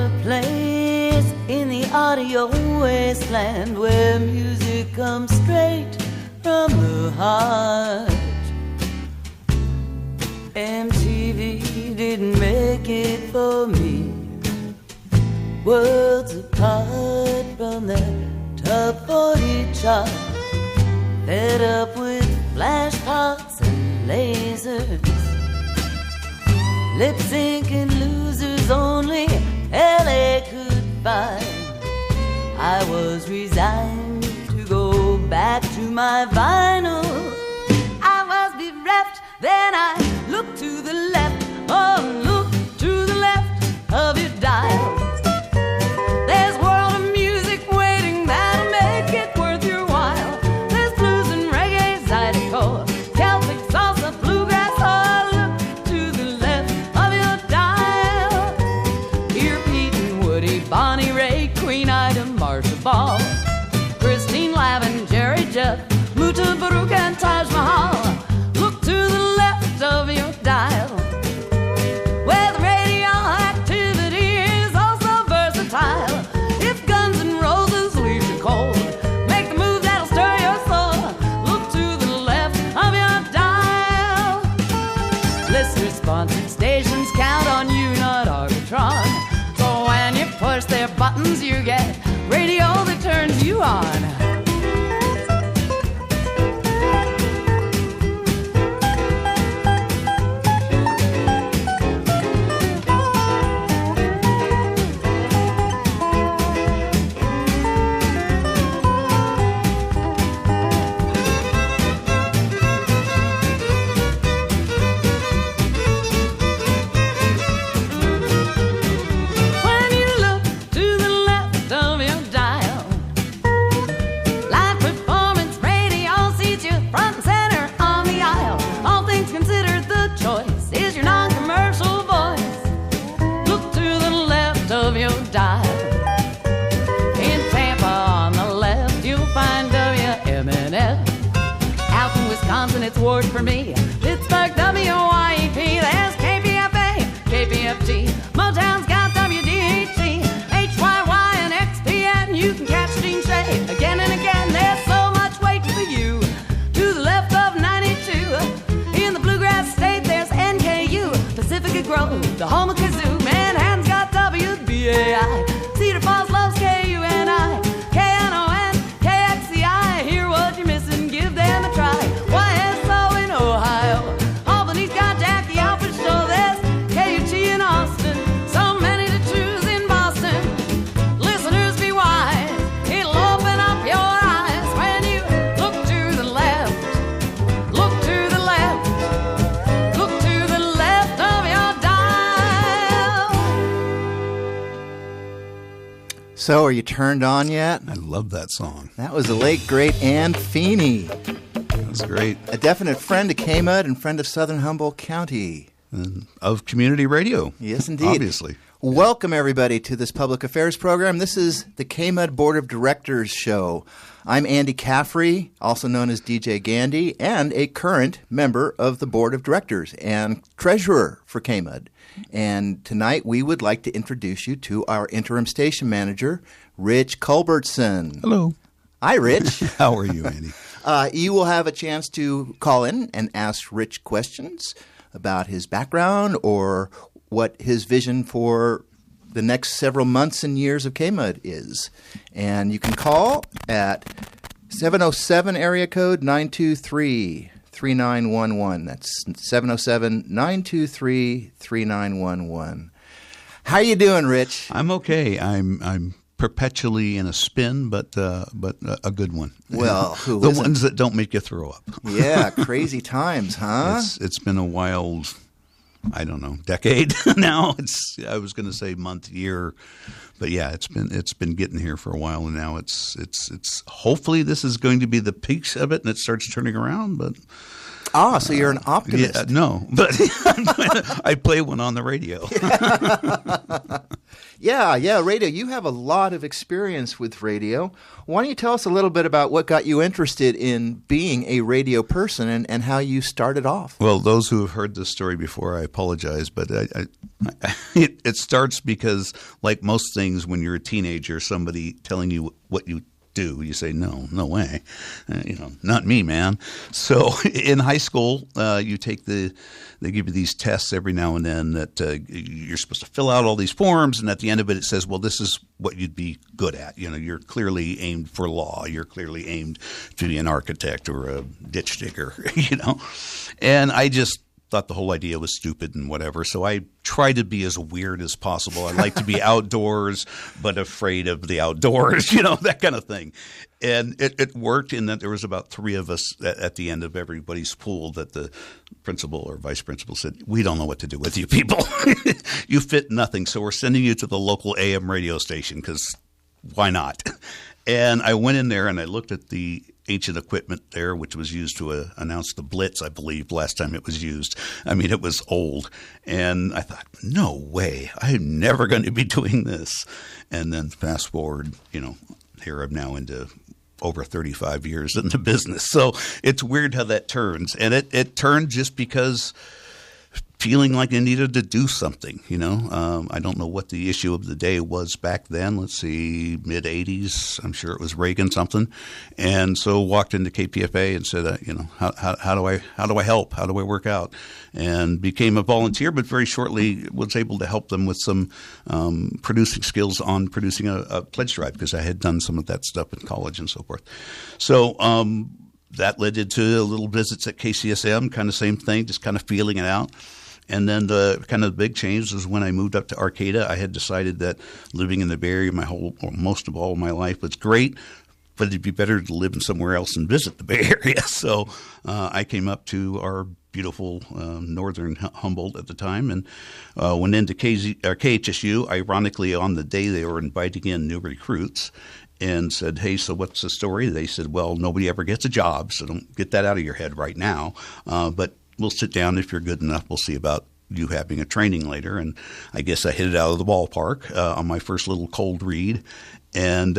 a place in the audio wasteland where music comes straight from the heart. MTV didn't make it for me. Worlds apart from that top 40 chart. Fed up with flash pots and lasers. Lip sync and losers only LA could find. I was resigned to go back to my vinyl. I was bereft, then I looked to the left. Oh, look to the left of your dial. There's world of music waiting that'll make it worth your while. There's blues and reggae, zydeco, Celtic salsa, bluegrass. Oh, look to the left of your dial. Here Pete and Woody, Bonnie Raitt, Queen Ida, Marsha Ball, Christine Lavin, Jerry Jeff, Muta Baruch and Taj Mahal. Look to the left of your dial, where the radioactivity is also versatile. If Guns N' Roses leave you cold, make the move that'll stir your soul. Look to the left of your dial. Listener-sponsored stations count on you, not Arbitron. So when you push their buttons, you get radio that turns you on. It's Ward for me. Pittsburgh, WYEP. There's KPFA, KPFT. Motown's got WDHT, HYY and XPN. You can catch Gene Shea again and again. There's so much waiting for you. To the left of 92. In the bluegrass state, there's NKU. Pacifica Grove, the home of kazoo. Manhattan's got WBAI. Cedar Falls loves KUNI. KNON, KXCI. Hear what you're missing, give them a try. Ohio, Albany's got Jackie Alfred Show. There's KUT in Austin, so many to choose in Boston. Listeners, be wise, it'll open up your eyes when you look to the left, look to the left, look to the left of your dial. So, are you turned on yet? I love that song. That was the late, great Ann Feeney. That's great. A definite friend of KMUD and friend of Southern Humboldt County. And of community radio. Yes, indeed. Obviously. Welcome, everybody, to this public affairs program. This is the KMUD Board of Directors show. I'm Andy Caffrey, also known as DJ Gandy, and a current member of the Board of Directors and treasurer for KMUD. And tonight we would like to introduce you to our interim station manager, Rich Culbertson. Hello. Hi, Rich. How are you, Andy? You will have a chance to call in and ask Rich questions about his background or what his vision for the next several months and years of KMUD is. And you can call at 707 area code 923-3911. That's 707-923-3911. How you doing, Rich? I'm okay. I'm perpetually in a spin, but a good one. Well, who the isn't? Ones that don't make you throw up. Yeah, crazy times, huh? It's been a wild, I don't know, decade now. I was going to say month, year, but yeah, it's been getting here for a while, and now it's hopefully this is going to be the peaks of it, and it starts turning around, but. So you're an optimist. Yeah, no, but I play one on the radio. Yeah, radio. You have a lot of experience with radio. Why don't you tell us a little bit about what got you interested in being a radio person and how you started off? Well, those who have heard this story before, I apologize, but It starts because, like most things, when you're a teenager, somebody telling you what you do, you say, no way, not me, man. So in high school, they give you these tests every now and then that you're supposed to fill out all these forms, and at the end of it, it says, well, this is what you'd be good at. You're clearly aimed for law. You're clearly aimed to be an architect or a ditch digger, And I just thought the whole idea was stupid and whatever. So I tried to be as weird as possible. I like to be outdoors, but afraid of the outdoors, that kind of thing. And it worked in that there was about 3 of us at the end of everybody's pool that the principal or vice principal said, we don't know what to do with you people. You fit nothing. So we're sending you to the local AM radio station because why not? And I went in there and I looked at the ancient equipment there, which was used to announce the Blitz, I believe, last time it was used. I mean, it was old. And I thought, no way, I'm never going to be doing this. And then fast forward, here I'm now into over 35 years in the business. So it's weird how that turns. And it turned just because feeling like I needed to do something, I don't know what the issue of the day was back then. Let's see, mid-'80s. I'm sure it was Reagan something. And so walked into KPFA and said, how do I help? How do I work out? And became a volunteer, but very shortly was able to help them with some producing skills on producing a pledge drive because I had done some of that stuff in college and so forth. So that led into little visits at KCSM, kind of same thing, just kind of feeling it out. And then the kind of big change was when I moved up to Arcata. I had decided that living in the Bay Area most of all my life was great, but it'd be better to live in somewhere else and visit the Bay Area. So I came up to our beautiful northern Humboldt at the time and went into KHSU, ironically on the day they were inviting in new recruits, and said, hey, so what's the story? They said, well, nobody ever gets a job, so don't get that out of your head right now. But we'll sit down if you're good enough. We'll see about you having a training later. And I guess I hit it out of the ballpark on my first little cold read. And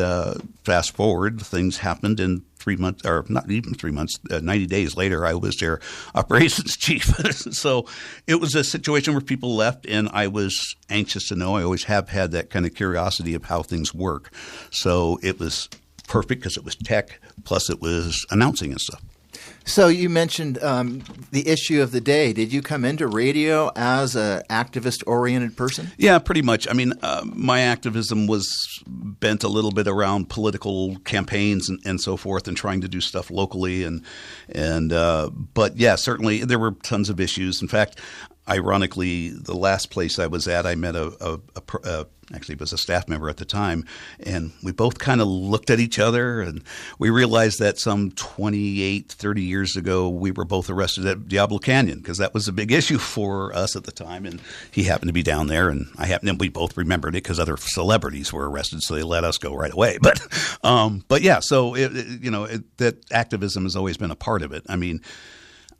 fast forward, things happened in 3 months, or not even 3 months, 90 days later, I was their operations chief. So it was a situation where people left, and I was anxious to know. I always have had that kind of curiosity of how things work. So it was perfect because it was tech, plus it was announcing and stuff. So you mentioned the issue of the day. Did you come into radio as an activist-oriented person? Yeah, pretty much. I mean, my activism was bent a little bit around political campaigns and so forth, and trying to do stuff locally. But yeah, certainly there were tons of issues. In fact, ironically, the last place I was at, I met actually it was a staff member at the time, and we both kind of looked at each other, and we realized that some 28, 30 years ago, we were both arrested at Diablo Canyon because that was a big issue for us at the time, and he happened to be down there, and we both remembered it because other celebrities were arrested, so they let us go right away. But yeah, so that activism has always been a part of it. I mean,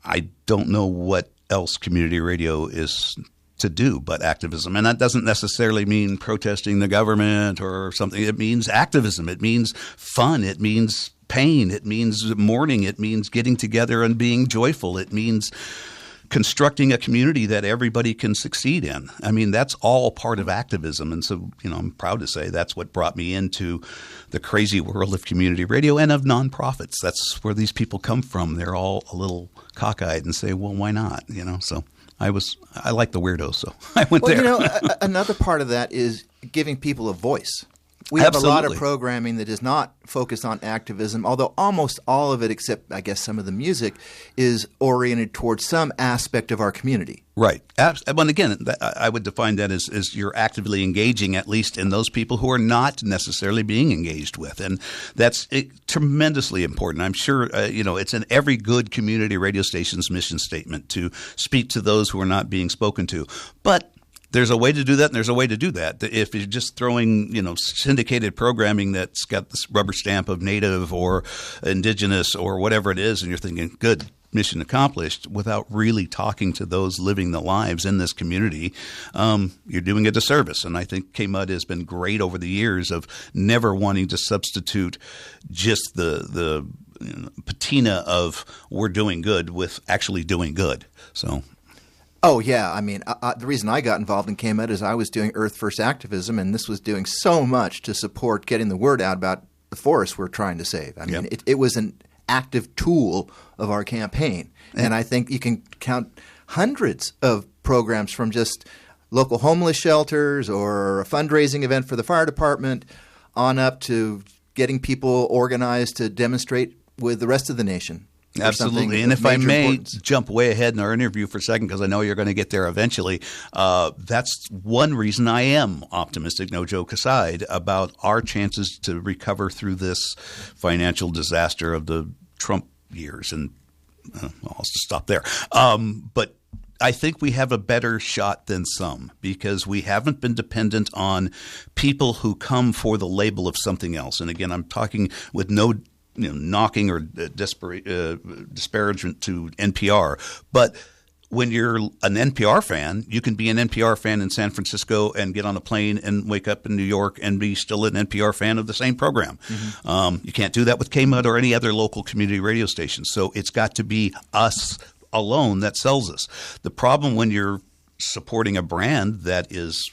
I don't know what else community radio is to do but activism. And that doesn't necessarily mean protesting the government or something. It means activism. It means fun. It means pain. It means mourning. It means getting together and being joyful. It means constructing a community that everybody can succeed in. I mean, that's all part of activism. And so, I'm proud to say that's what brought me into the crazy world of community radio and of nonprofits. That's where these people come from. They're all a little cockeyed and say, well, why not? So I like the weirdos, so I went there. Another part of that is giving people a voice. We have a lot of programming that is not focused on activism, although almost all of it, except I guess some of the music, is oriented towards some aspect of our community. Right. But again, I would define that as you're actively engaging, at least in those people who are not necessarily being engaged with. And that's tremendously important. I'm sure, it's in every good community radio station's mission statement to speak to those who are not being spoken to. But there's a way to do that, and there's a way to do that. If you're just throwing, syndicated programming that's got this rubber stamp of native or indigenous or whatever it is, and you're thinking, good, mission accomplished, without really talking to those living the lives in this community, you're doing a disservice. And I think KMUD has been great over the years of never wanting to substitute just the patina of we're doing good with actually doing good. So Oh, yeah. I mean, the reason I got involved in KMUD is I was doing Earth First activism, and this was doing so much to support getting the word out about the forests we're trying to save. I mean, it was an active tool of our campaign. And I think you can count hundreds of programs from just local homeless shelters or a fundraising event for the fire department on up to getting people organized to demonstrate with the rest of the nation. Absolutely. And if I may jump way ahead in our interview for a second, because I know you're going to get there eventually, that's one reason I am optimistic, no joke aside, about our chances to recover through this financial disaster of the Trump years. And I'll just stop there. But I think we have a better shot than some because we haven't been dependent on people who come for the label of something else. And again, I'm talking with no knocking or disparagement to NPR. But when you're an NPR fan, you can be an NPR fan in San Francisco and get on a plane and wake up in New York and be still an NPR fan of the same program. Mm-hmm. You can't do that with KMUD or any other local community radio station. So it's got to be us alone that sells us. The problem when you're supporting a brand that is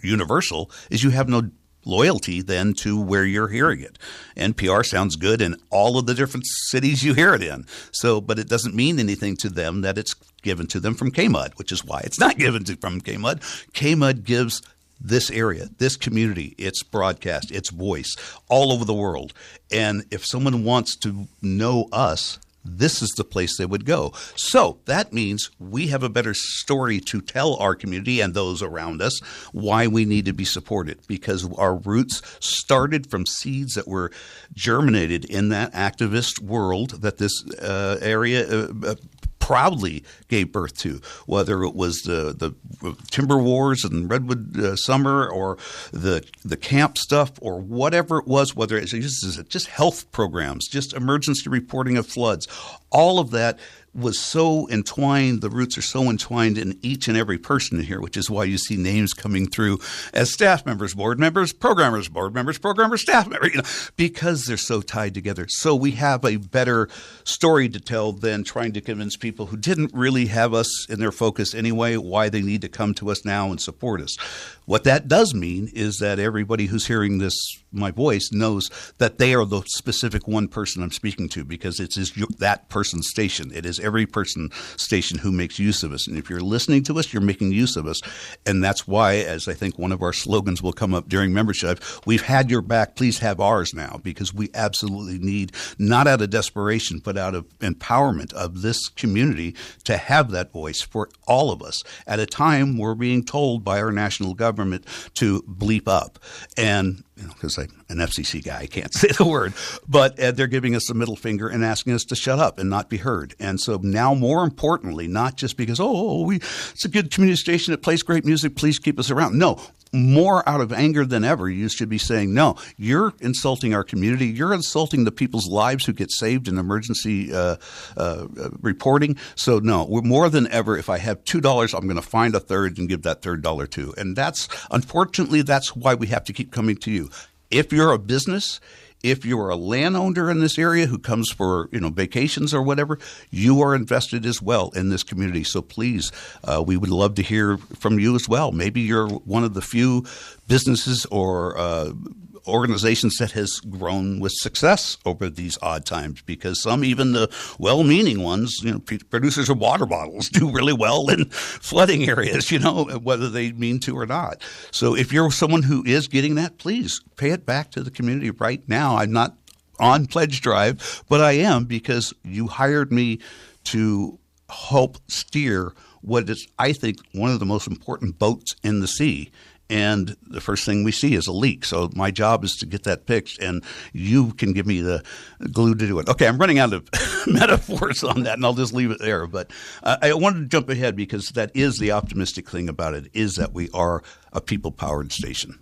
universal is you have no loyalty then to where you're hearing it. NPR sounds good in all of the different cities you hear it in. So, but it doesn't mean anything to them that it's given to them from KMUD, which is why it's not given to from KMUD. KMUD gives this area, this community, its broadcast, its voice all over the world. And if someone wants to know us, this is the place they would go. So that means we have a better story to tell our community and those around us why we need to be supported, because our roots started from seeds that were germinated in that activist world that this area proudly gave birth to, whether it was the timber wars and redwood summer or the camp stuff or whatever it was, whether it's just health programs, just emergency reporting of floods. All of that was so entwined, the roots are so entwined in each and every person in here, which is why you see names coming through as staff members, board members, programmers, staff members, because they're so tied together. So we have a better story to tell than trying to convince people who didn't really have us in their focus anyway why they need to come to us now and support us. What that does mean is that everybody who's hearing this, my voice, knows that they are the specific one person I'm speaking to, because it is that person's station. It is every person's station who makes use of us. And if you're listening to us, you're making use of us. And that's why, as I think one of our slogans will come up during membership, we've had your back, please have ours now, because we absolutely need, not out of desperation, but out of empowerment of this community to have that voice for all of us at a time we're being told by our national government to bleep up. And because I'm an FCC guy, I can't say the word, but they're giving us the middle finger and asking us to shut up and not be heard. And so now, more importantly, not just because, it's a good community station that plays great music, please keep us around. No, more out of anger than ever, you should be saying, no, you're insulting our community. You're insulting the people's lives who get saved in emergency reporting. So no, we're more than ever. If I have $2, I'm going to find a third and give that third dollar to. And unfortunately, that's why we have to keep coming to you. If you're a business, if you're a landowner in this area who comes for vacations or whatever, you are invested as well in this community. So please, we would love to hear from you as well. Maybe you're one of the few businesses or organizations that has grown with success over these odd times, because some, even the well-meaning ones, producers of water bottles, do really well in flooding areas, whether they mean to or not. So if you're someone who is getting that, please pay it back to the community right now. I'm not on pledge drive, but I am, because you hired me to help steer what is, I think, one of the most important boats in the sea. And the first thing we see is a leak. So my job is to get that fixed, and you can give me the glue to do it. Okay, I'm running out of metaphors on that, and I'll just leave it there. But I wanted to jump ahead, because that is the optimistic thing about it, is that we are a people-powered station.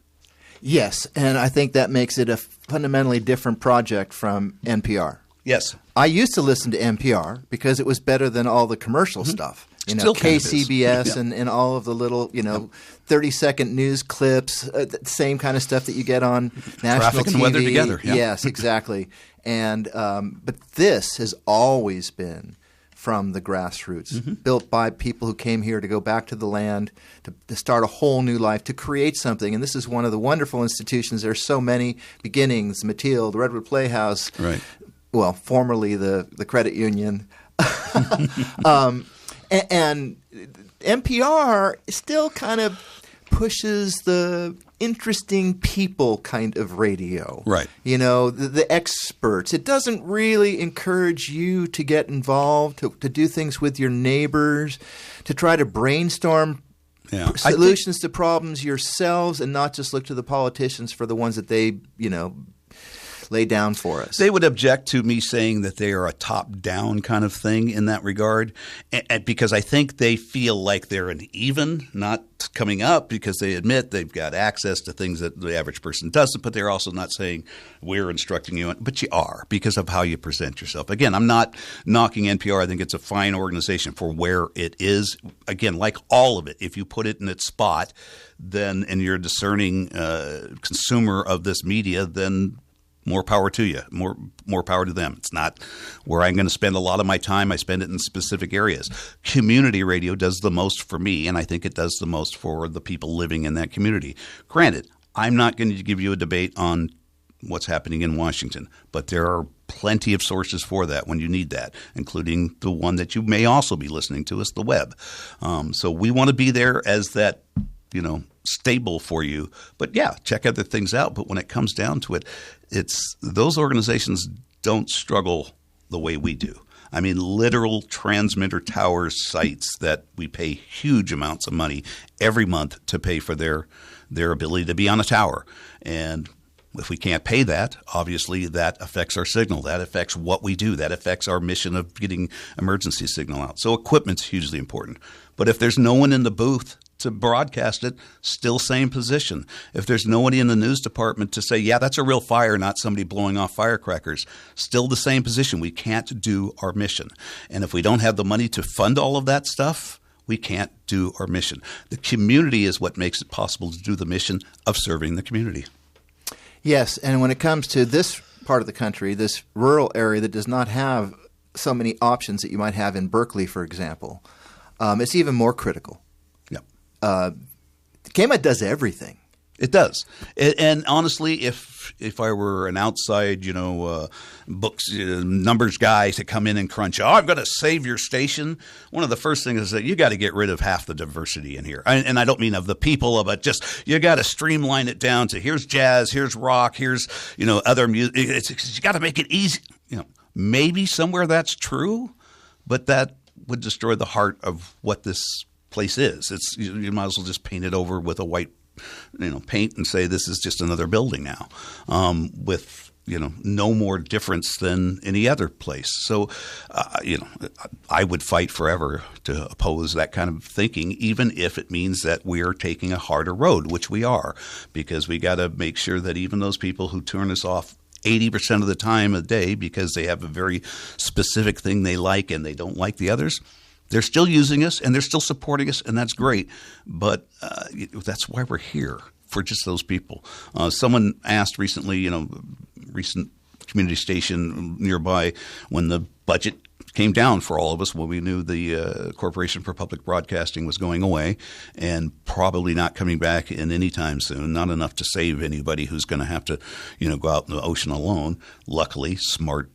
Yes, and I think that makes it a fundamentally different project from NPR. Yes. I used to listen to NPR because it was better than all the commercial stuff. KCBS and all of the little, 30-second news clips, same kind of stuff that you get on national Traffic TV. And weather together. Yeah. Yes, exactly. And but this has always been from the grassroots, built by people who came here to go back to the land, to start a whole new life, to create something. And this is one of the wonderful institutions. There are so many beginnings, Mathilde, the Redwood Playhouse, right. Well, formerly the credit union. And NPR still kind of pushes the interesting people kind of radio. Right. You know, the experts. It doesn't really encourage you to get involved, to do things with your neighbors, to try to brainstorm solutions to problems yourselves and not just look to the politicians for the ones that they, lay down for us. They would object to me saying that they are a top-down kind of thing in that regard, because I think they feel like they're an even, not coming up, because they admit they've got access to things that the average person doesn't, but they're also not saying we're instructing you. But you are, because of how you present yourself. Again, I'm not knocking NPR. I think it's a fine organization for where it is. Again, like all of it, if you put it in its spot, then and you're a discerning consumer of this media, then more power to you, more power to them. It's not where I'm going to spend a lot of my time. I spend it in specific areas. Community radio does the most for me, and I think it does the most for the people living in that community. Granted, I'm not going to give you a debate on what's happening in Washington, but there are plenty of sources for that when you need that, including the one that you may also be listening to is the web. So we want to be there as that, stable for you. But yeah, check other things out. But when it comes down to it, it's those organizations don't struggle the way we do. I mean, literal transmitter tower sites that we pay huge amounts of money every month to pay for their ability to be on a tower. And if we can't pay that, obviously that affects our signal. That affects what we do. That affects our mission of getting emergency signal out. So equipment's hugely important. But if there's no one in the booth to broadcast it, still same position. If there's nobody in the news department to say, yeah, that's a real fire, not somebody blowing off firecrackers, still the same position. We can't do our mission. And if we don't have the money to fund all of that stuff, we can't do our mission. The community is what makes it possible to do the mission of serving the community. Yes, and when it comes to this part of the country, this rural area that does not have so many options that you might have in Berkeley, for example, it's even more critical. KMUD does everything. It does. And honestly, if I were an outside, books, numbers guy to come in and crunch, I'm going to save your station, one of the first things is that you got to get rid of half the diversity in here. And I don't mean of the people, but just you got to streamline it down to here's jazz, here's rock, here's, other music. You got to make it easy. Maybe somewhere that's true, but that would destroy the heart of what this place is. You might as well just paint it over with a white paint and say this is just another building now, with no more difference than any other place. So I would fight forever to oppose that kind of thinking, even if it means that we are taking a harder road, which we are, because we got to make sure that even those people who turn us off 80% of the time a day because they have a very specific thing they like and they don't like the others, they're still using us and they're still supporting us, and that's great. But that's why we're here, for just those people. Someone asked recently, recent community station nearby, when the budget came down for all of us, when we knew the Corporation for Public Broadcasting was going away and probably not coming back in any time soon, not enough to save anybody who's going to have to, go out in the ocean alone. Luckily, smart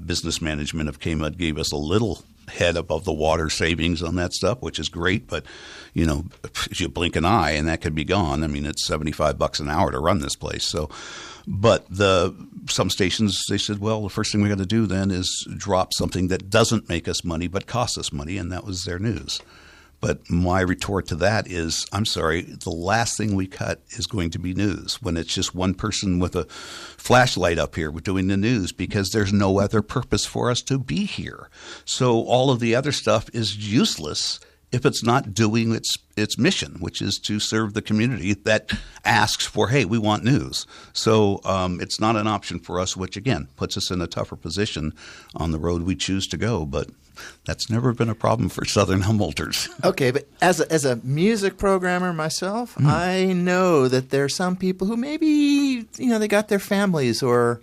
business management of KMUD gave us a little head above the water savings on that stuff, which is great. But, you blink an eye and that could be gone. I mean, it's $75 an hour to run this place. So, but some stations, they said, well, the first thing we got to do then is drop something that doesn't make us money but costs us money, and that was their news. But my retort to that is, I'm sorry, the last thing we cut is going to be news, when it's just one person with a flashlight up here doing the news, because there's no other purpose for us to be here. So all of the other stuff is useless if it's not doing its mission, which is to serve the community that asks for, hey, we want news. So it's not an option for us, which, again, puts us in a tougher position on the road we choose to go. But that's never been a problem for Southern Humboldters. Okay, but as a music programmer myself, I know that there are some people who maybe, they got their families or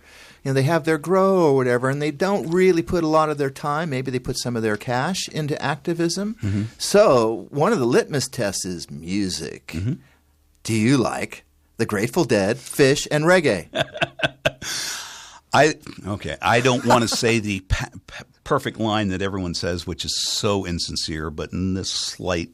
they have their grow or whatever, and they don't really put a lot of their time. Maybe they put some of their cash into activism. Mm-hmm. So one of the litmus tests is music. Mm-hmm. Do you like the Grateful Dead, Fish, and reggae? I don't want to say the perfect line that everyone says, which is so insincere, but in this slight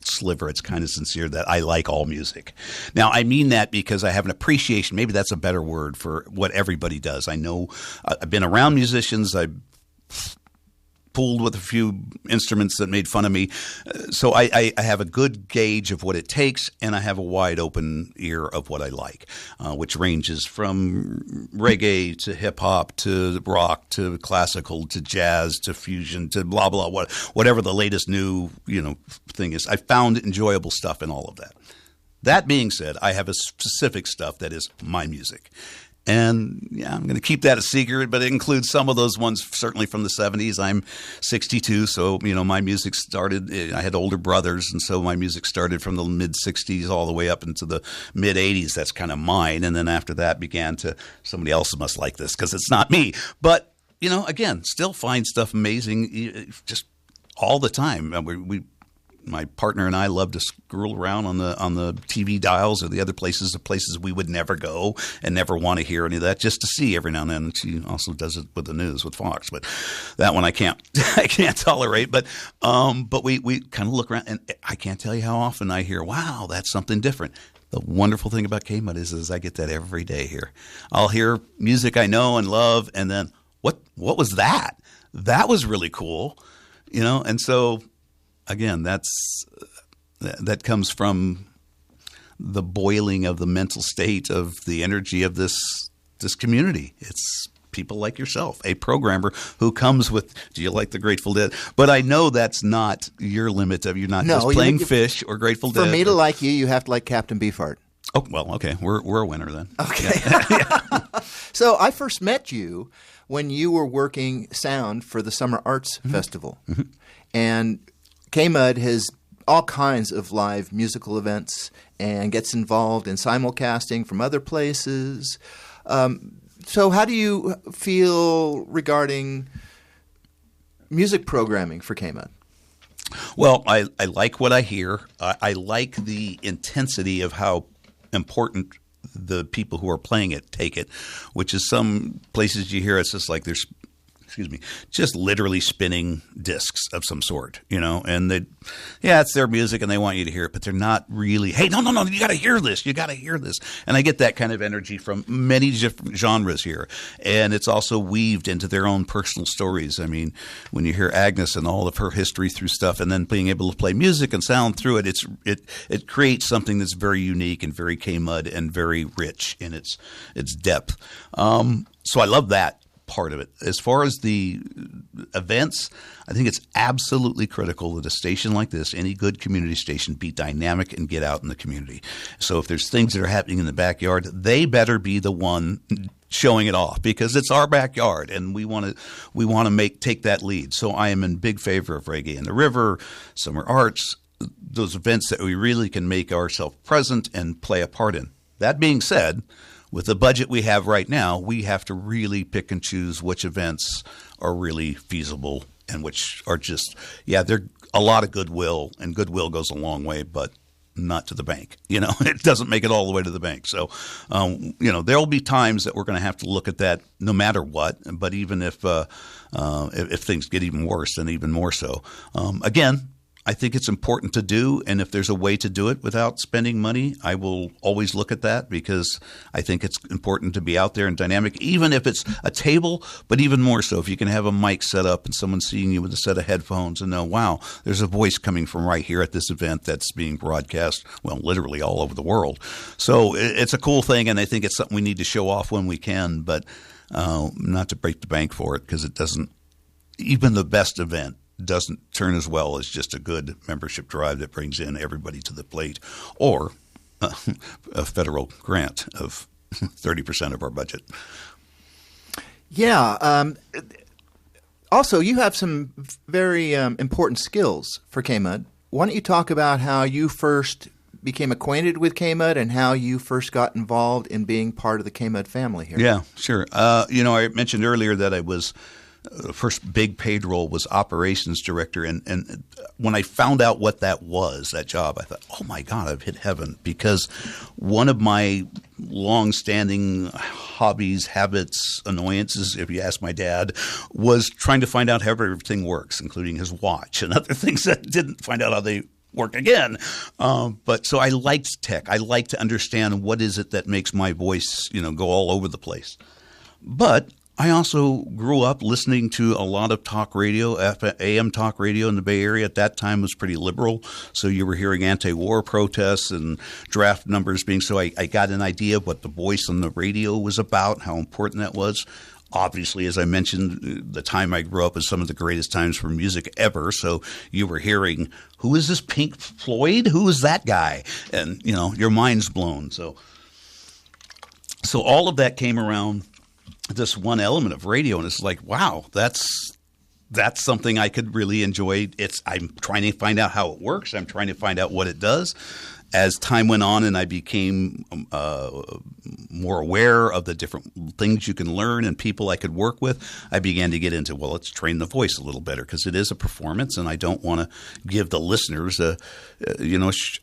sliver, it's kind of sincere that I like all music. Now, I mean that because I have an appreciation. Maybe that's a better word for what everybody does. I know I've been around musicians. I fooled with a few instruments that made fun of me. So I have a good gauge of what it takes, and I have a wide open ear of what I like, which ranges from reggae to hip-hop to rock to classical to jazz to fusion to blah, blah, whatever the latest new thing is. I found enjoyable stuff in all of that. That being said, I have a specific stuff that is my music. And yeah, I'm going to keep that a secret, but it includes some of those ones certainly from the 70s. I'm 62, so my music started. I had older brothers, and so my music started from the mid 60s all the way up into the mid 80s. That's kind of mine, and then after that began to somebody else must like this because it's not me. But again, still find stuff amazing, just all the time. My partner and I love to scroll around on the TV dials or the other places we would never go and never want to hear any of that, just to see every now and then. She also does it with the news with Fox, but that one I can't tolerate. But we kind of look around, and I can't tell you how often I hear, "Wow, that's something different." The wonderful thing about KMUD is I get that every day here. I'll hear music I know and love, and then what was that? That was really cool, and so. Again, that comes from the boiling of the mental state of the energy of this community. It's people like yourself, a programmer who comes with, do you like the Grateful Dead? But I know that's not your limit of you're not just playing Fish or Grateful Dead. For me to like you have to like Captain Beefheart. Oh, well, okay. We're a winner then. Okay. Yeah. So I first met you when you were working sound for the Summer Arts Festival. Mm-hmm. And KMUD has all kinds of live musical events and gets involved in simulcasting from other places. So how do you feel regarding music programming for KMUD? Well, I like what I hear. I like the intensity of how important the people who are playing it take it, which is some places you hear it's just like there's just literally spinning discs of some sort, and it's their music and they want you to hear it, but they're not really, hey, no, you got to hear this. You got to hear this. And I get that kind of energy from many different genres here. And it's also weaved into their own personal stories. I mean, when you hear Agnes and all of her history through stuff and then being able to play music and sound through it, it creates something that's very unique and very KMUD and very rich in its depth. So I love that part of it. As far as the events, I think it's absolutely critical that a station like this, any good community station, be dynamic and get out in the community. So if there's things that are happening in the backyard, they better be the one showing it off because it's our backyard and we want to take that lead. So I am in big favor of Reggae in the River, Summer Arts, those events that we really can make ourselves present and play a part in. That being said, with the budget we have right now, we have to really pick and choose which events are really feasible and which are just, they're a lot of goodwill, and goodwill goes a long way, but not to the bank. It doesn't make it all the way to the bank. So, there will be times that we're going to have to look at that no matter what, but even if things get even worse, then even more so. Again, I think it's important to do, and if there's a way to do it without spending money, I will always look at that because I think it's important to be out there and dynamic, even if it's a table, but even more so if you can have a mic set up and someone seeing you with a set of headphones and know, wow, there's a voice coming from right here at this event that's being broadcast, well, literally all over the world. So it's a cool thing, and I think it's something we need to show off when we can, but not to break the bank for it because it doesn't – even the best event doesn't turn as well as just a good membership drive that brings in everybody to the plate or a federal grant of 30% of our budget. Yeah. Also, you have some very important skills for KMUD. Why don't you talk about how you first became acquainted with KMUD and how you first got involved in being part of the KMUD family here. Yeah, sure. I mentioned earlier that I was the first big paid role was operations director, and when I found out what that was, that job, I thought, oh my God, I've hit heaven, because one of my long-standing hobbies, habits, annoyances, if you ask my dad, was trying to find out how everything works, including his watch and other things that didn't find out how they work again. But so I liked tech. I liked to understand what is it that makes my voice, go all over the place. But I also grew up listening to a lot of talk radio, AM talk radio in the Bay Area. At that time was pretty liberal, so you were hearing anti-war protests and draft numbers being. So I got an idea of what the voice on the radio was about, how important that was. Obviously, as I mentioned, the time I grew up was some of the greatest times for music ever. So you were hearing, who is this Pink Floyd? Who is that guy? And, your mind's blown. So all of that came around this one element of radio, and it's like, wow, that's something I could really enjoy. I'm trying to find out how it works. I'm trying to find out what it does. As time went on and I became more aware of the different things you can learn and people I could work with, I began to get into, let's train the voice a little better, because it is a performance, and I don't want to give the listeners a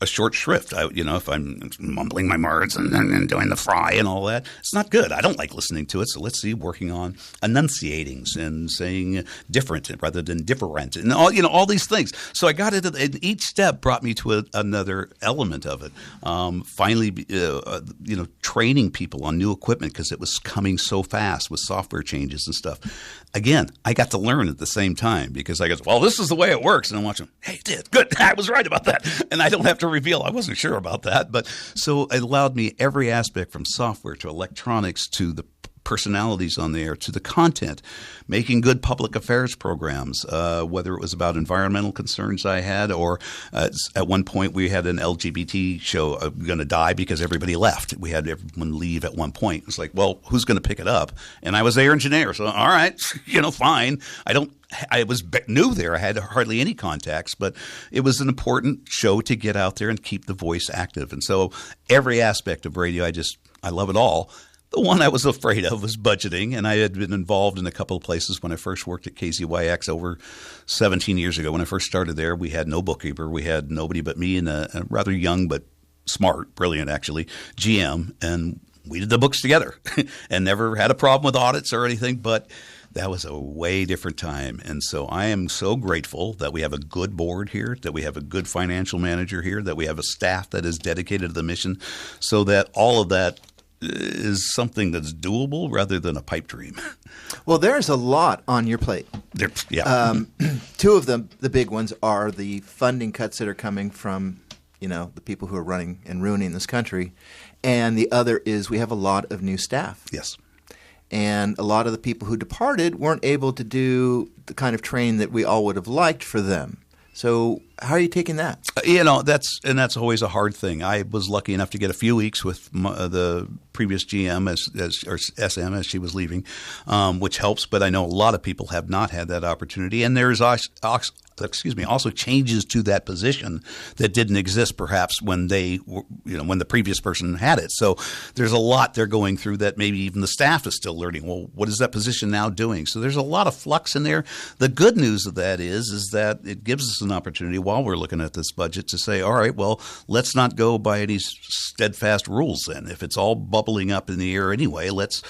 short shrift. If I'm mumbling my words and doing the fry and all that, it's not good. I don't like listening to it. So let's see, working on enunciatings and saying different rather than different, and all these things. So I got into and each step brought me to another element of it. Finally, training people on new equipment, because it was coming so fast with software changes and stuff. Again, I got to learn at the same time, because I go, well, this is the way it works. And I'm watching, hey, it did. Good. I was right about that. And I don't have to reveal I wasn't sure about that. But so it allowed me every aspect, from software to electronics to the personalities on the air to the content, making good public affairs programs, whether it was about environmental concerns I had, or at one point we had an LGBT show going to die because everybody left. We had everyone leave at one point. It's like, well, who's going to pick it up? And I was their engineer. So, all right, fine. I was new there. I had hardly any contacts, but it was an important show to get out there and keep the voice active. And so every aspect of radio, I love it all. The one I was afraid of was budgeting, and I had been involved in a couple of places when I first worked at KZYX over 17 years ago. When I first started there, we had no bookkeeper. We had nobody but me and a rather young but smart, brilliant actually, GM, and we did the books together and never had a problem with audits or anything, but that was a way different time. And so I am so grateful that we have a good board here, that we have a good financial manager here, that we have a staff that is dedicated to the mission, so that all of that is something that's doable rather than a pipe dream. Well, there's a lot on your plate. Two of them, the big ones, are the funding cuts that are coming from, the people who are running and ruining this country. And the other is we have a lot of new staff. Yes. And a lot of the people who departed weren't able to do the kind of training that we all would have liked for them. So how are you taking that? That's always a hard thing. I was lucky enough to get a few weeks with the previous GM or SM as she was leaving, which helps. But I know a lot of people have not had that opportunity, and there's also changes to that position that didn't exist perhaps when when the previous person had it. So there's a lot they're going through that maybe even the staff is still learning. Well, what is that position now doing? So there's a lot of flux in there. The good news of that is that it gives us an opportunity while we're looking at this budget to say, all right, well, let's not go by any steadfast rules then. If it's all bubbling up in the air anyway, let's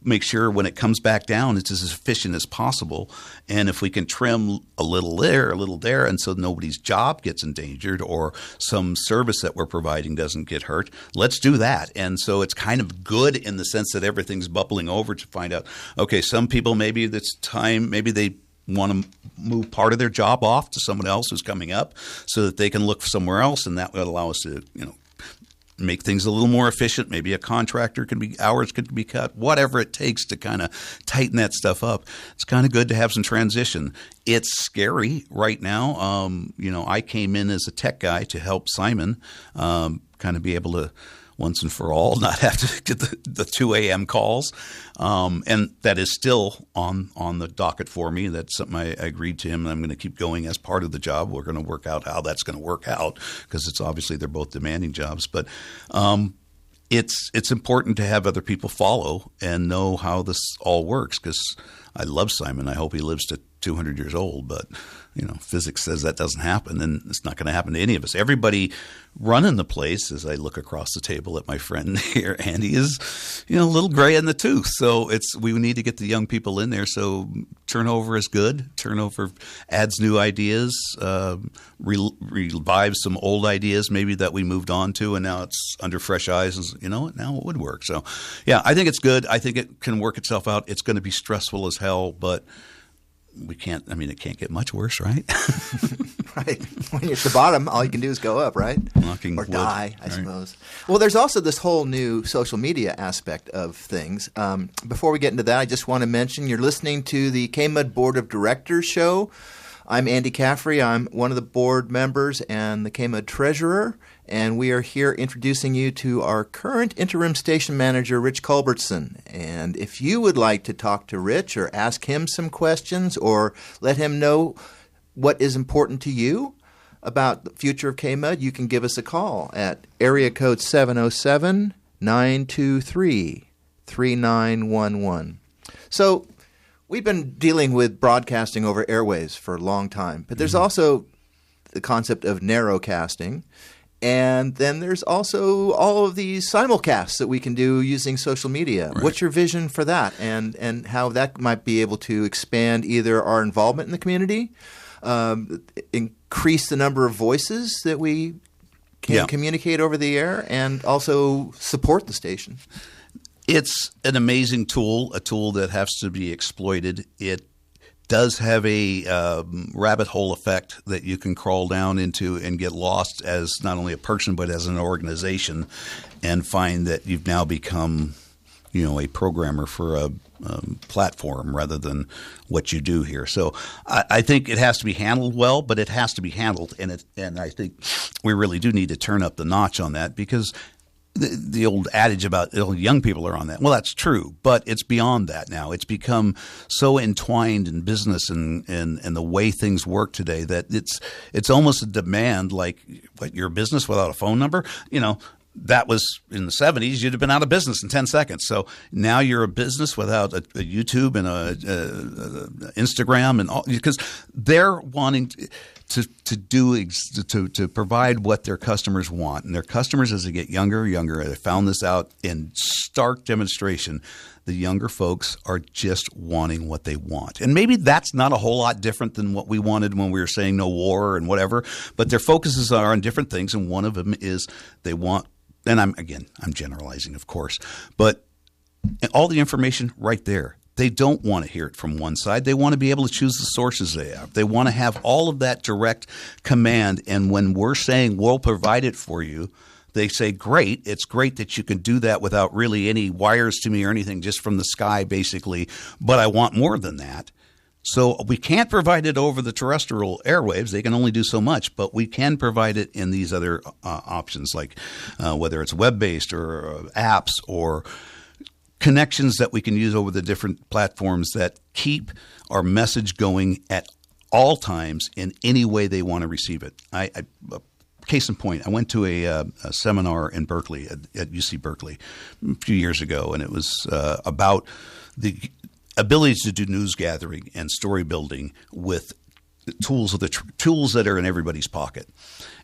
make sure when it comes back down, it's as efficient as possible. And if we can trim a little there, and so nobody's job gets endangered or some service that we're providing doesn't get hurt, let's do that. And so it's kind of good in the sense that everything's bubbling over to find out, okay, some people maybe it's time, maybe they want to move part of their job off to someone else who's coming up so that they can look somewhere else, and that would allow us to, make things a little more efficient. Maybe a contractor hours could be cut, whatever it takes to kind of tighten that stuff up. It's kind of good to have some transition. It's scary right now. I came in as a tech guy to help Simon kind of be able to once and for all, not have to get the 2 a.m. calls. And that is still on the docket for me. That's something I agreed to him, and I'm going to keep going as part of the job. We're going to work out how that's going to work out, because it's obviously they're both demanding jobs. But it's important to have other people follow and know how this all works, because I love Simon. I hope he lives to 200 years old, but physics says that doesn't happen, and it's not going to happen to any of us. Everybody running the place, as I look across the table at my friend here, Andy, is a little gray in the tooth. So we need to get the young people in there. So turnover is good. Turnover adds new ideas, revives some old ideas maybe that we moved on to, and now it's under fresh eyes. And now it would work. So yeah, I think it's good. I think it can work itself out. It's going to be stressful as hell, but it can't get much worse, right? Right. When you're at the bottom, all you can do is go up, right? Knocking or wood. Die, I Right. suppose. Well, there's also this whole new social media aspect of things. Before we get into that, I just want to mention you're listening to the KMUD Board of Directors show. I'm Andy Caffrey. I'm one of the board members and the KMUD treasurer, and we are here introducing you to our current interim station manager, Rich Culbertson. And if you would like to talk to Rich or ask him some questions or let him know what is important to you about the future of KMUD, you can give us a call at area code 707-923-3911. So we've been dealing with broadcasting over airwaves for a long time, but there's also the concept of narrowcasting. And then there's also all of these simulcasts that we can do using social media. Right. What's your vision for that, and how that might be able to expand either our involvement in the community, increase the number of voices that we can communicate over the air, and also support the station? It's an amazing tool, a tool that has to be exploited. It does have a rabbit hole effect that you can crawl down into and get lost as not only a person but as an organization, and find that you've now become a programmer for a platform rather than what you do here. So I think it has to be handled well, but it has to be handled, and I think we really do need to turn up the notch on that, because the old adage about young people are on that. Well, that's true, but it's beyond that now. It's become so entwined in business and the way things work today that it's almost a demand, like, what, you're a business without a phone number? That was in the 70s. You'd have been out of business in 10 seconds. So now you're a business without a YouTube and a Instagram and all, because they're wanting to provide what their customers want. And their customers, as they get younger, they found this out in stark demonstration. The younger folks are just wanting what they want. And maybe that's not a whole lot different than what we wanted when we were saying no war and whatever, but their focuses are on different things. And one of them is they want, and I'm generalizing, of course, but all the information right there. They don't want to hear it from one side. They want to be able to choose the sources they have. They want to have all of that direct command. And when we're saying we'll provide it for you, they say, great. It's great that you can do that without really any wires to me or anything, just from the sky, basically. But I want more than that. So we can't provide it over the terrestrial airwaves. They can only do so much, but we can provide it in these other options, like whether it's web-based or apps or connections that we can use over the different platforms that keep our message going at all times in any way they want to receive it. Case in point, I went to a seminar in Berkeley, at UC Berkeley, a few years ago, and it was about the ability to do news gathering and story building with tools that are in everybody's pocket.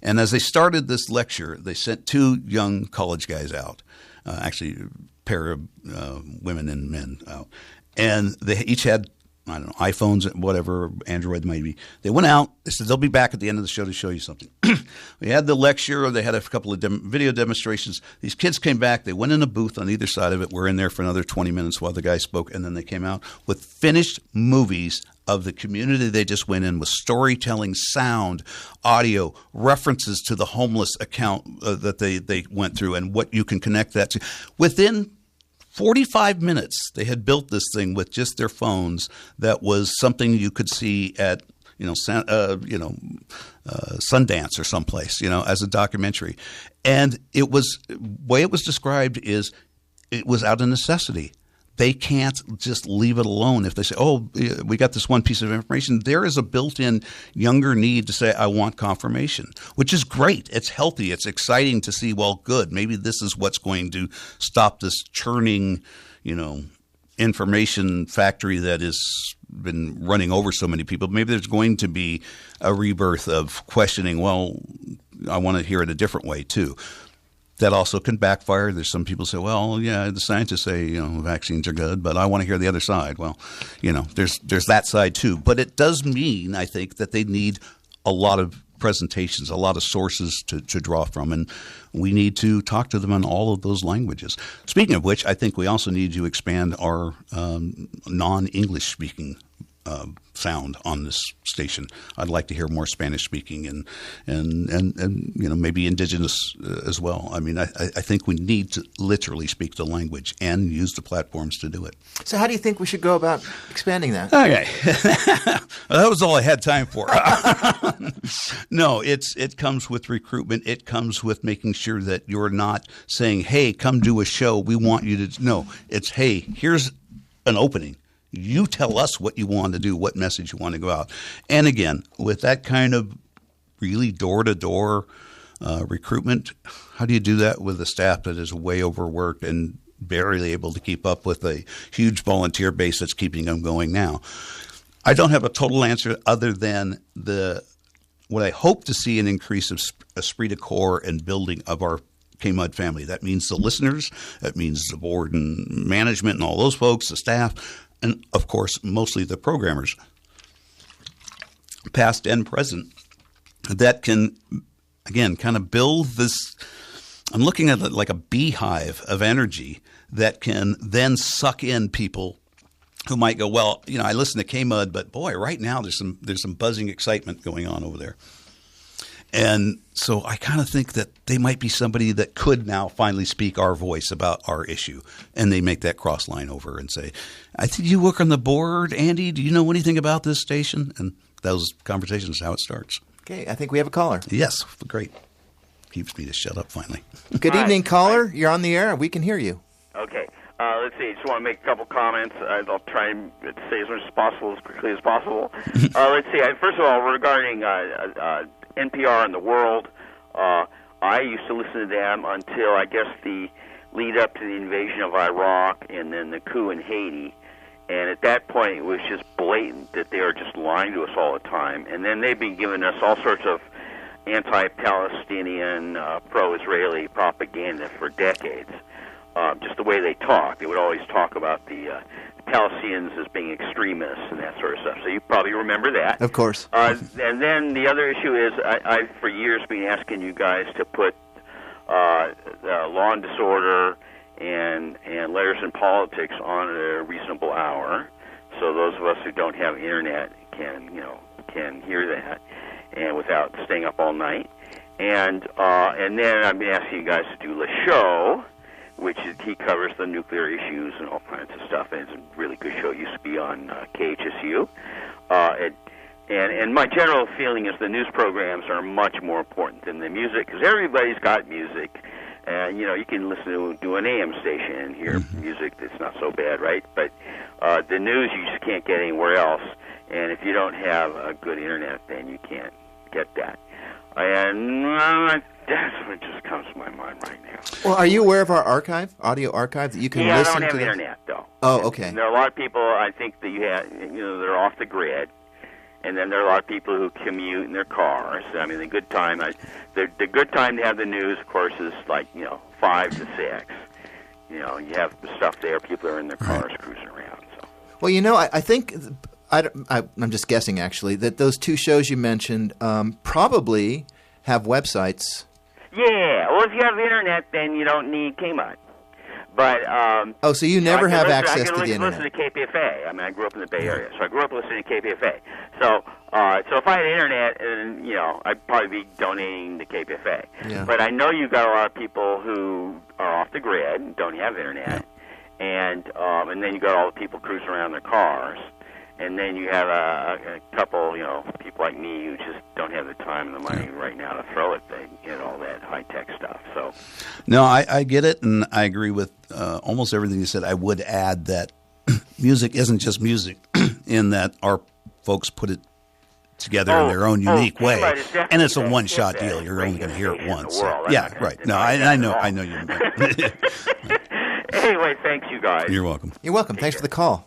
And as they started this lecture, they sent two young college guys out, actually a pair of women and men out. And they each had, I don't know, iPhones, whatever, Android maybe. They went out. They said they'll be back at the end of the show to show you something. We had the lecture. They had a couple of video demonstrations. These kids came back. They went in a booth on either side of it. We're in there for another 20 minutes while the guy spoke, and then they came out with finished movies of the community they just went in, with storytelling, sound, audio, references to the homeless account that they went through, and what you can connect that to. Within 45 minutes, they had built this thing with just their phones that was something you could see at Sundance or someplace, as a documentary. And the way it was described is it was out of necessity. They can't just leave it alone if they say, oh, we got this one piece of information. There is a built-in younger need to say, I want confirmation, which is great. It's healthy. It's exciting to see, well, good. Maybe this is what's going to stop this churning, information factory that has been running over so many people. Maybe there's going to be a rebirth of questioning, well, I want to hear it a different way too. That also can backfire. There's some people say, well, yeah, the scientists say, vaccines are good, but I want to hear the other side. Well, there's that side too. But it does mean, I think, that they need a lot of presentations, a lot of sources to draw from, and we need to talk to them in all of those languages. Speaking of which, I think we also need to expand our non-English speaking sound on this station. I'd like to hear more Spanish speaking and maybe indigenous as well. I mean, I think we need to literally speak the language and use the platforms to do it. So how do you think we should go about expanding that? Okay. Well, that was all I had time for. No, it comes with recruitment. It comes with making sure that you're not saying, hey, come do a show. We want you to. No, it's, hey, here's an opening. You tell us what you want to do, what message you want to go out. And again, with that kind of really door-to-door recruitment, how do you do that with a staff that is way overworked and barely able to keep up with a huge volunteer base that's keeping them going now? I don't have a total answer other than what I hope to see an increase of esprit de corps and building of our KMUD family. That means the listeners, that means the board and management and all those folks, the staff, and, of course, mostly the programmers, past and present, that can, again, kind of build this – I'm looking at it like a beehive of energy that can then suck in people who might go, well, I listen to KMUD, but, boy, right now there's some buzzing excitement going on over there. And so I kind of think that they might be somebody that could now finally speak our voice about our issue. And they make that cross line over and say, I think you work on the board, Andy. Do you know anything about this station? And those conversations is how it starts. Okay, I think we have a caller. Yes, great. Keeps me to shut up finally. Good evening, caller. You're on the air. We can hear you. Okay. Let's see. Just want to make a couple comments. I'll try and say as much as possible, as quickly as possible. Let's see. First of all, regarding NPR and the world, I used to listen to them until, I guess, the lead up to the invasion of Iraq and then the coup in Haiti. And at that point, it was just blatant that they were just lying to us all the time. And then they've been giving us all sorts of anti-Palestinian, pro-Israeli propaganda for decades. Just the way they talk. They would always talk about the Palestinians as being extremists and that sort of stuff. So you probably remember that. Of course. And then the other issue is I've for years been asking you guys to put law and disorder and letters and politics on at a reasonable hour, so those of us who don't have internet can hear that and without staying up all night. And then I've been asking you guys to do Le Show, which he covers the nuclear issues and all kinds of stuff, and it's a really good show. It used to be on KHSU. And my general feeling is the news programs are much more important than the music, because everybody's got music. And, you can listen to an AM station and hear music that's not so bad, right? But the news you just can't get anywhere else. And if you don't have a good internet, then you can't get that. And that's what just comes to my mind right now. Well, are you aware of our audio archive, that you can listen to? Yeah, I don't have internet, though. Oh, okay. And there are a lot of people, I think, that they're off the grid. And then there are a lot of people who commute in their cars. I mean, the good time to have the news, of course, is like 5 to 6. You have the stuff there. People are in their cars cruising around. So. Well, I think I'm just guessing actually that those two shows you mentioned probably have websites. Yeah. Well, if you have the internet, then you don't need KMUD. But so you never have access to the internet. I listen to KPFA. I mean, I grew up in the Bay Area, so I grew up listening to KPFA. So if I had internet, and I'd probably be donating to KPFA. Yeah. But I know you've got a lot of people who are off the grid, don't have internet, and then you got all the people cruising around in their cars. and then you have a couple, people like me who just don't have the time and the money right now to throw it and get all that high-tech stuff. So, no, I get it, and I agree with almost everything you said. I would add that music isn't just music in that our folks put it together in their own unique way, and it's a one-shot deal. You're only going to hear it once. Yeah, right. No, I know you. Anyway, thanks, you guys. You're welcome. You're welcome. Thanks for the call.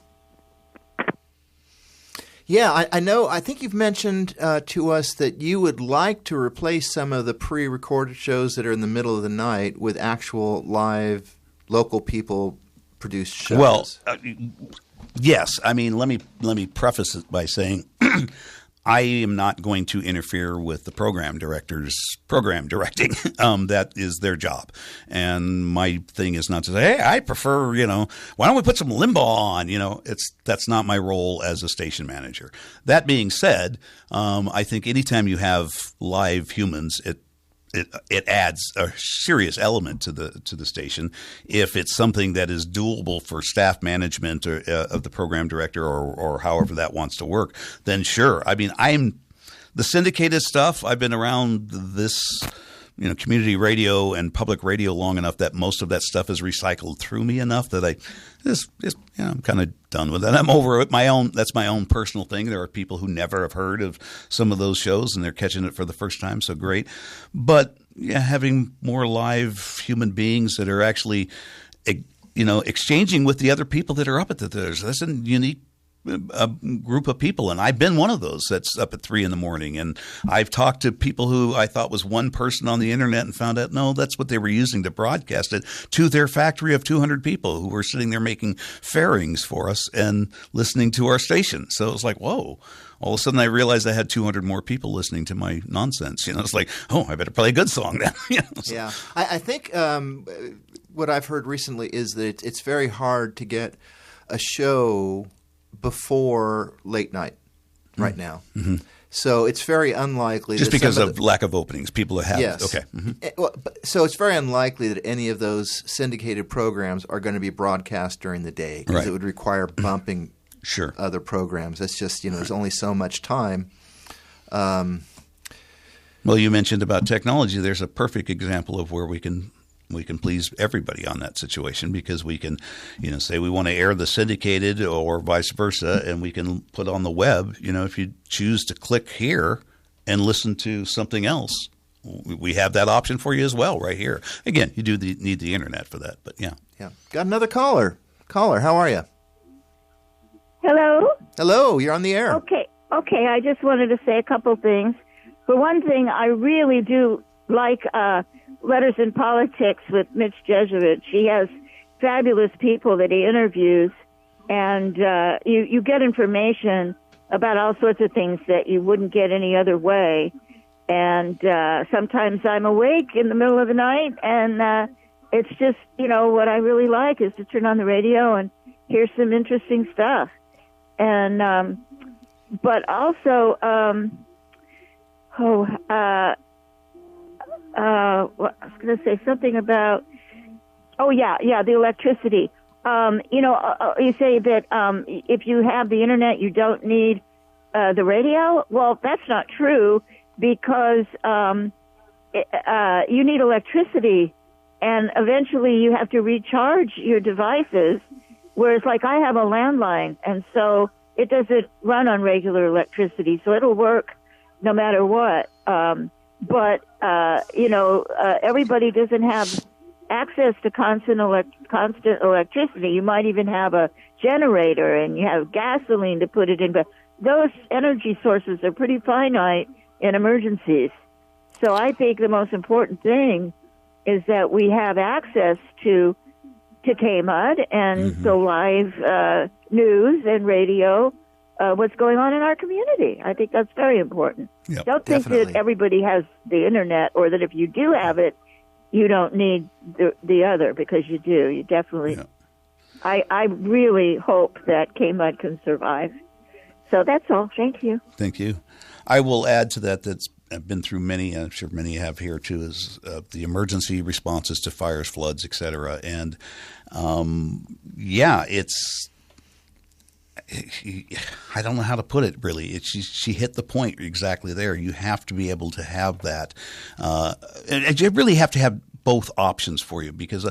Yeah, I know. I think you've mentioned to us that you would like to replace some of the pre-recorded shows that are in the middle of the night with actual live, local people produced shows. Well, yes. I mean, let me preface it by saying I am not going to interfere with the program director's program directing. That is their job. And my thing is not to say, hey, I prefer, why don't we put some Limbaugh on? That's not my role as a station manager. That being said, I think anytime you have live humans, it adds a serious element to the station. If it's something that is doable for staff management or, of the program director or however that wants to work, then sure. I mean, the syndicated stuff. I've been around this, community radio and public radio long enough that most of that stuff is recycled through me enough that I'm kind of done with that. I'm over it. That's my own personal thing. There are people who never have heard of some of those shows and they're catching it for the first time. So great. But having more live human beings that are actually, exchanging with the other people that are up at that's a unique group of people, and I've been one of those that's up at 3 a.m. and I've talked to people who I thought was one person on the internet and found out no, that's what they were using to broadcast it to their factory of 200 people who were sitting there making fairings for us and listening to our station. So it was like, whoa. All of a sudden I realized I had 200 more people listening to my nonsense. It's like, oh, I better play a good song then. Yeah. I think what I've heard recently is that it's very hard to get a show before late night right now. Mm-hmm. So it's very unlikely just because of lack of openings. People have yes. Okay. Mm-hmm. So it's very unlikely that any of those syndicated programs are going to be broadcast during the day because it would require bumping other programs. It's just there's only so much time. Well, you mentioned about technology. There's a perfect example of where we can please everybody on that situation because we can, say we want to air the syndicated or vice versa, and we can put on the web, if you choose to click here and listen to something else, we have that option for you as well right here. Again, you do need the internet for that, but yeah. Yeah. Got another caller. Caller, how are you? Hello? Hello, you're on the air. Okay, I just wanted to say a couple things. For one thing, I really do like Letters in Politics with Mitch Jesuit. He has fabulous people that he interviews, and you get information about all sorts of things that you wouldn't get any other way. And sometimes I'm awake in the middle of the night, and it's just, what I really like is to turn on the radio and hear some interesting stuff. And but also, I was going to say something about, the electricity. You say that if you have the internet, you don't need the radio. Well, that's not true because you need electricity, and eventually you have to recharge your devices. Whereas, like, I have a landline, and so it doesn't run on regular electricity, so it'll work no matter what. But everybody doesn't have access to constant electricity. You might even have a generator and you have gasoline to put it in, but those energy sources are pretty finite in emergencies. So I think the most important thing is that we have access to KMUD and so live news and radio, what's going on in our community. I think that's very important. Yep, don't think that everybody has the internet, or that if you do have it, you don't need the other, because you do. You definitely. Yep. I really hope that KMUD can survive. So that's all. Thank you. Thank you. I will add to that I've been through many, I'm sure many have here too, is the emergency responses to fires, floods, et cetera. And I don't know how to put it, really. She hit the point exactly there. You have to be able to have that. And you really have to have both options for you, because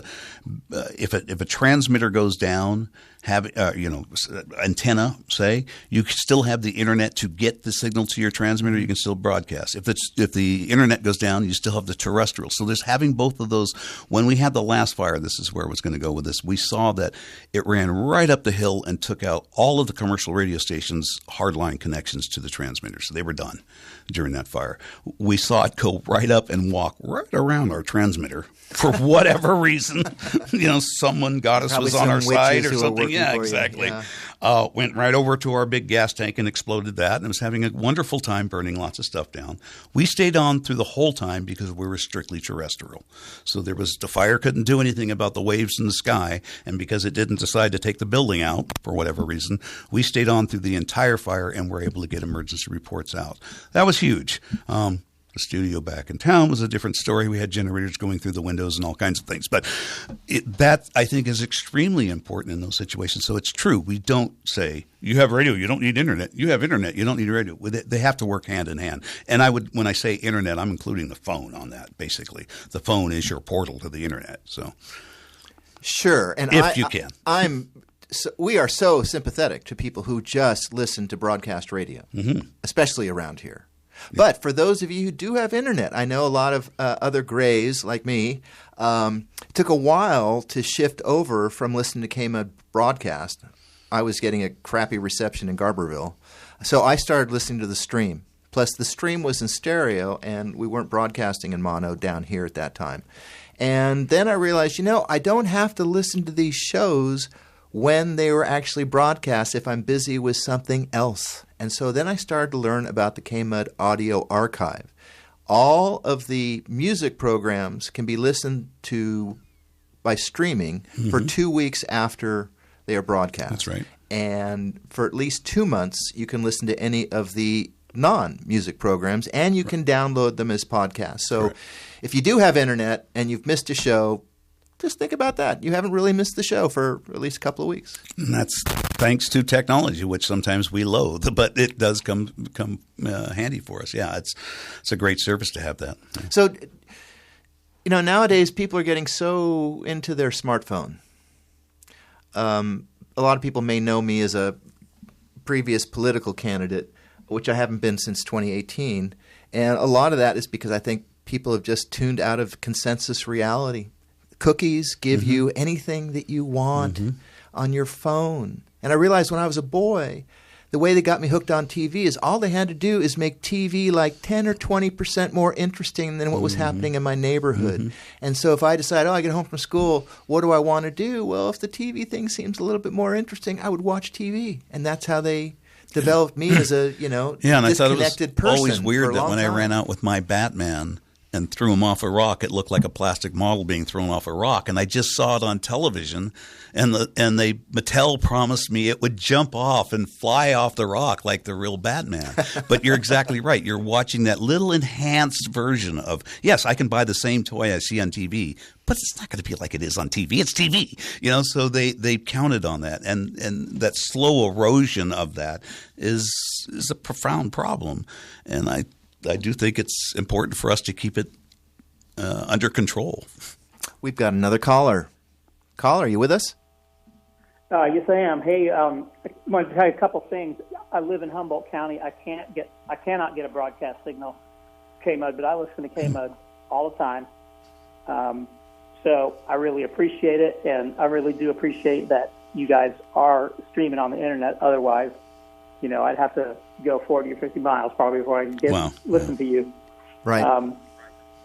if a transmitter goes down, antenna, say, you can still have the internet to get the signal to your transmitter. You can still broadcast. If the internet goes down, you still have the terrestrial. So there's having both of those. When we had the last fire, this is where I was going to go with this. We saw that it ran right up the hill and took out all of the commercial radio stations' hardline connections to the transmitter. So they were done during that fire. We saw it go right up and walk right around our transmitter for whatever reason. Someone got us, was on our side or something. Yeah, exactly. Yeah. Went right over to our big gas tank and exploded that, and was having a wonderful time burning lots of stuff down. We stayed on through the whole time because we were strictly terrestrial. So the fire couldn't do anything about the waves in the sky, and because it didn't decide to take the building out for whatever reason, we stayed on through the entire fire and were able to get emergency reports out. That was huge. The studio back in town was a different story. We had generators going through the windows and all kinds of things. But that, I think, is extremely important in those situations. So it's true. We don't say, you have radio, you don't need internet. You have internet, you don't need radio. They have to work hand in hand. And when I say internet, I'm including the phone on that, basically. The phone is your portal to the internet. So, sure. And if you can. We are so sympathetic to people who just listen to broadcast radio, especially around here. But for those of you who do have internet, I know a lot of other grays like me took a while to shift over from listening to KMUD broadcast. I was getting a crappy reception in Garberville, so I started listening to the stream. Plus, the stream was in stereo, and we weren't broadcasting in mono down here at that time. And then I realized, I don't have to listen to these shows when they were actually broadcast if I'm busy with something else. And so then I started to learn about the KMUD Audio Archive. All of the music programs can be listened to by streaming for 2 weeks after they are broadcast. That's right. And for at least 2 months, you can listen to any of the non-music programs, and you can download them as podcasts. So if you do have internet and you've missed a show, just think about that. You haven't really missed the show for at least a couple of weeks. And that's thanks to technology, which sometimes we loathe, but it does come handy for us. Yeah, it's a great service to have that. So, nowadays people are getting so into their smartphone. A lot of people may know me as a previous political candidate, which I haven't been since 2018. And a lot of that is because I think people have just tuned out of consensus reality. Cookies give you anything that you want on your phone. And I realized when I was a boy, the way they got me hooked on TV is all they had to do is make TV like 10 or 20% more interesting than what was happening in my neighborhood. And so if I decide, I get home from school, what do I want to do? Well, if the TV thing seems a little bit more interesting, I would watch TV. And that's how they developed me as a, and I thought it was always weird that when I ran out with my Batman and threw him off a rock, it looked like a plastic model being thrown off a rock. And I just saw it on television, and Mattel promised me it would jump off and fly off the rock like the real Batman. But you're exactly right. You're watching that little enhanced version of, yes, I can buy the same toy I see on TV, but it's not going to be like it is on TV. It's TV, So they counted on that, and that slow erosion of that is a profound problem, and I do think it's important for us to keep it under control. We've got another caller. Caller, are you with us? Yes, I am. Hey, I want to tell you a couple things. I live in Humboldt County. I cannot get a broadcast signal, KMUD, but I listen to KMUD all the time. So I really appreciate it, and I really do appreciate that you guys are streaming on the internet. Otherwise, I'd have to go 40 or 50 miles probably before I can listen to you. Right.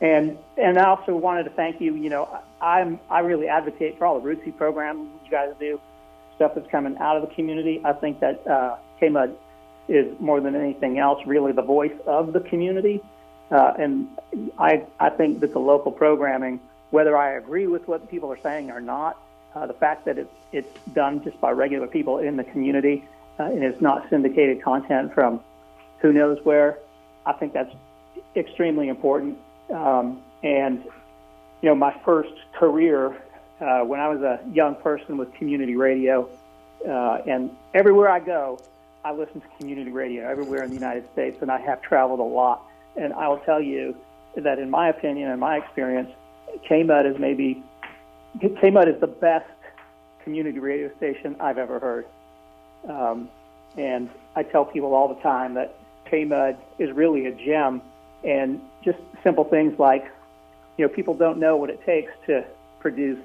And I also wanted to thank you. I really advocate for all the Rootsy programs you guys do, stuff that's coming out of the community. I think that KMUD is more than anything else really the voice of the community. And I think that the local programming, whether I agree with what people are saying or not, the fact that it's done just by regular people in the community, and it's not syndicated content from who knows where, I think that's extremely important. And my first career, when I was a young person with community radio, And everywhere I go, I listen to community radio everywhere in the United States, and I have traveled a lot. And I will tell you that, in my opinion and my experience, KMUD is the best community radio station I've ever heard. And I tell people all the time that KMUD is really a gem, and just simple things like, people don't know what it takes to produce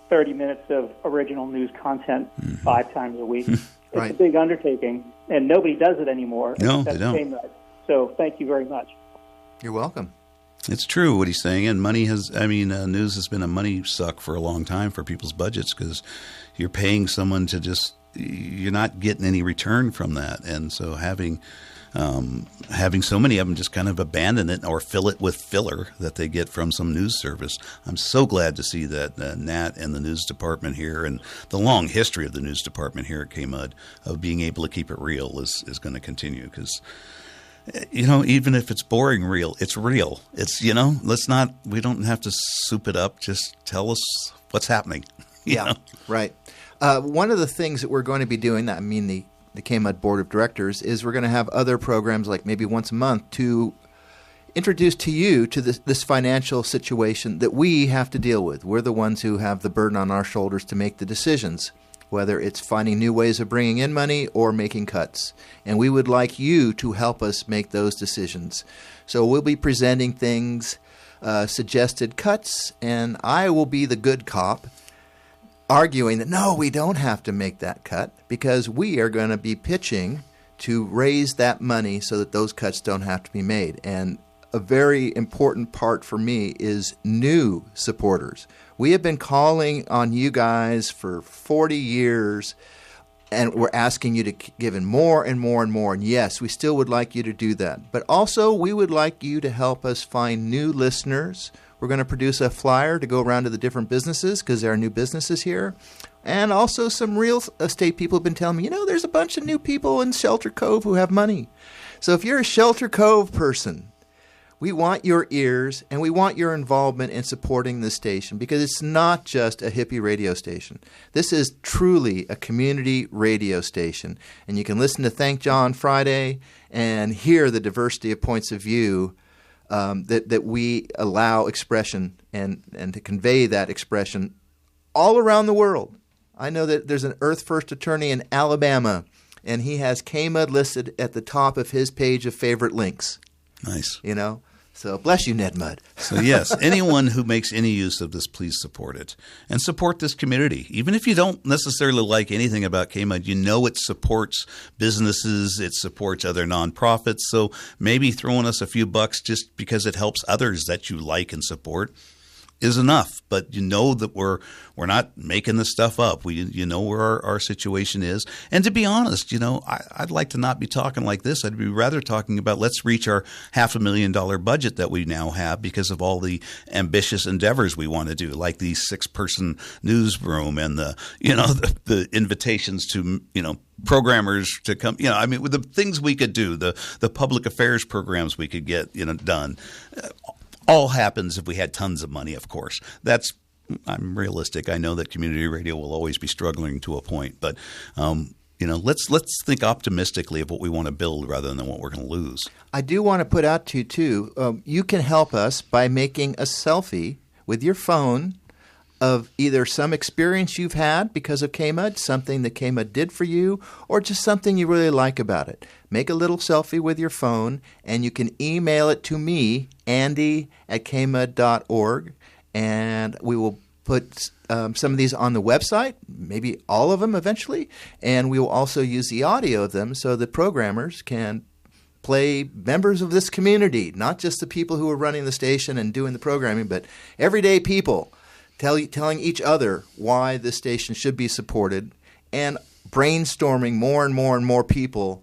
30 minutes of original news content 5 times a week. It's a big undertaking, and nobody does it anymore. No, they don't. KMUD. So thank you very much. You're welcome. It's true what he's saying, and news has been a money suck for a long time for people's budgets, because you're paying someone you're not getting any return from that, and so having so many of them just kind of abandon it or fill it with filler that they get from some news service. I'm so glad to see that Nat and the news department here, and the long history of the news department here at KMUD of being able to keep it real is going to continue, because even if it's boring real, it's real. It's, we don't have to soup it up. Just tell us what's happening. You know? Right. One of the things that we're going to be doing, the KMUD Board of Directors, is we're going to have other programs, like maybe once a month, to introduce to you to this financial situation that we have to deal with. We're the ones who have the burden on our shoulders to make the decisions, whether it's finding new ways of bringing in money or making cuts. And we would like you to help us make those decisions. So we'll be presenting things, suggested cuts, and I will be the good cop, arguing that, no, we don't have to make that cut, because we are going to be pitching to raise that money so that those cuts don't have to be made. And a very important part for me is new supporters. We have been calling on you guys for 40 years, and we're asking you to give in more and more and more. And yes, we still would like you to do that. But also, we would like you to help us find new listeners. We're going to produce a flyer to go around to the different businesses, because there are new businesses here. And also, some real estate people have been telling me, there's a bunch of new people in Shelter Cove who have money. So if you're a Shelter Cove person, we want your ears, and we want your involvement in supporting this station, because it's not just a hippie radio station. This is truly a community radio station. And you can listen to Thank John Friday and hear the diversity of points of view that we allow expression and to convey that expression all around the world. I know that there's an Earth First attorney in Alabama, and he has KMUD listed at the top of his page of favorite links. Nice. So bless you, Ned Mudd. So yes, anyone who makes any use of this, please support it. And support this community. Even if you don't necessarily like anything about KMUD, it supports businesses, it supports other nonprofits. So maybe throwing us a few bucks just because it helps others that you like and support is enough. But that we're not making this stuff up. We where our situation is. And to be honest, I'd like to not be talking like this. I'd be rather talking about, let's reach our $500,000 budget that we now have because of all the ambitious endeavors we want to do, like the 6-person newsroom and the invitations to programmers to come. With the things we could do, the public affairs programs we could get done. All happens if we had tons of money, of course. I'm realistic. I know that community radio will always be struggling to a point, but let's think optimistically of what we want to build rather than what we're going to lose. I do want to put out to you too. You can help us by making a selfie with your phone of either some experience you've had because of KMUD, something that KMUD did for you, or just something you really like about it. Make a little selfie with your phone, and you can email it to me, andy@kmud.org, and we will put some of these on the website, maybe all of them eventually, and we will also use the audio of them so that programmers can play members of this community, not just the people who are running the station and doing the programming, but everyday people telling each other why this station should be supported, and brainstorming more and more and more people